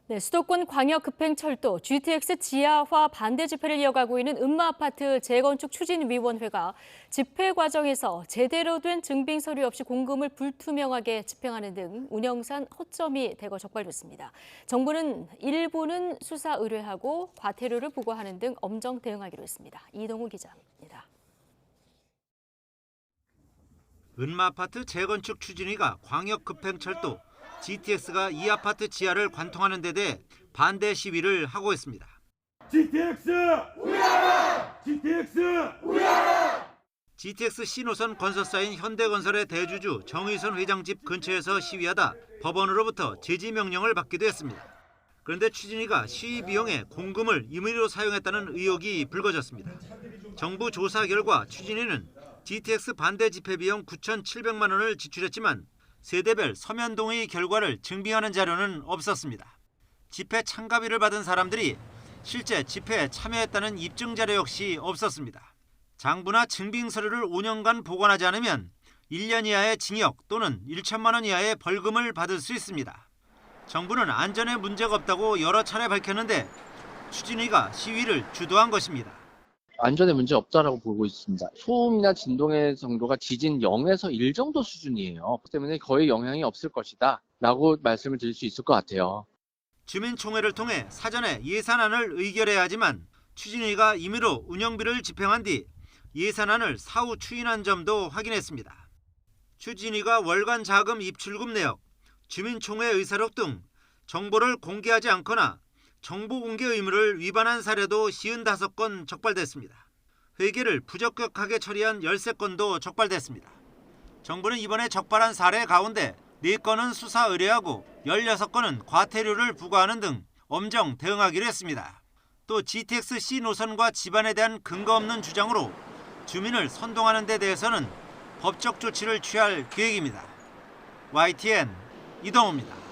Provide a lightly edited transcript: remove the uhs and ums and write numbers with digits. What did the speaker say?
네, 수도권 광역급행철도 GTX 지하화 반대 집회를 이어가고 있는 음마아파트 재건축 추진위원회가 집회 과정에서 제대로 된 증빙 서류 없이 공금을 불투명하게 집행하는 등 운영상 허점이 대거 적발됐습니다. 정부는 일부는 수사 의뢰하고 과태료를 부과하는 등 엄정 대응하기로 했습니다. 이동우 기자입니다. 음마아파트 재건축 추진위가 광역급행철도 GTX가 이 아파트 지하를 관통하는 데 대해 반대 시위를 하고 있습니다. GTX 우야라! GTX 우야라! GTX C노선 건설사인 현대건설의 대주주 정의선 회장 집 근처에서 시위하다 법원으로부터 제지 명령을 받기도 했습니다. 그런데 추진위가 시위 비용에 공금을 임의로 사용했다는 의혹이 불거졌습니다. 정부 조사 결과 추진위는 GTX 반대 집회 비용 9,700만 원을 지출했지만 세대별 서면 동의 결과를 증빙하는 자료는 없었습니다. 집회 참가비를 받은 사람들이 실제 집회에 참여했다는 입증 자료 역시 없었습니다. 장부나 증빙 서류를 5년간 보관하지 않으면 1년 이하의 징역 또는 1천만 원 이하의 벌금을 받을 수 있습니다. 정부는 안전에 문제가 없다고 여러 차례 밝혔는데 추진위가 시위를 주도한 것입니다. 안전에 문제 없다라고 보고 있습니다. 소음이나 진동의 정도가 지진 0에서 1 정도 수준이에요. 그렇기 때문에 거의 영향이 없을 것이다 라고 말씀을 드릴 수 있을 것 같아요. 주민총회를 통해 사전에 예산안을 의결해야 하지만 추진위가 임의로 운영비를 집행한 뒤 예산안을 사후 추인한 점도 확인했습니다. 추진위가 월간 자금 입출금 내역, 주민총회 의사록 등 정보를 공개하지 않거나 정보 공개 의무를 위반한 사례도 55건 적발됐습니다. 회계를 부적격하게 처리한 13건도 적발됐습니다. 정부는 이번에 적발한 사례 가운데 4건은 수사 의뢰하고 16건은 과태료를 부과하는 등 엄정 대응하기로 했습니다. 또 GTX C 노선과 집안에 대한 근거 없는 주장으로 주민을 선동하는 데 대해서는 법적 조치를 취할 계획입니다. YTN 이동호입니다.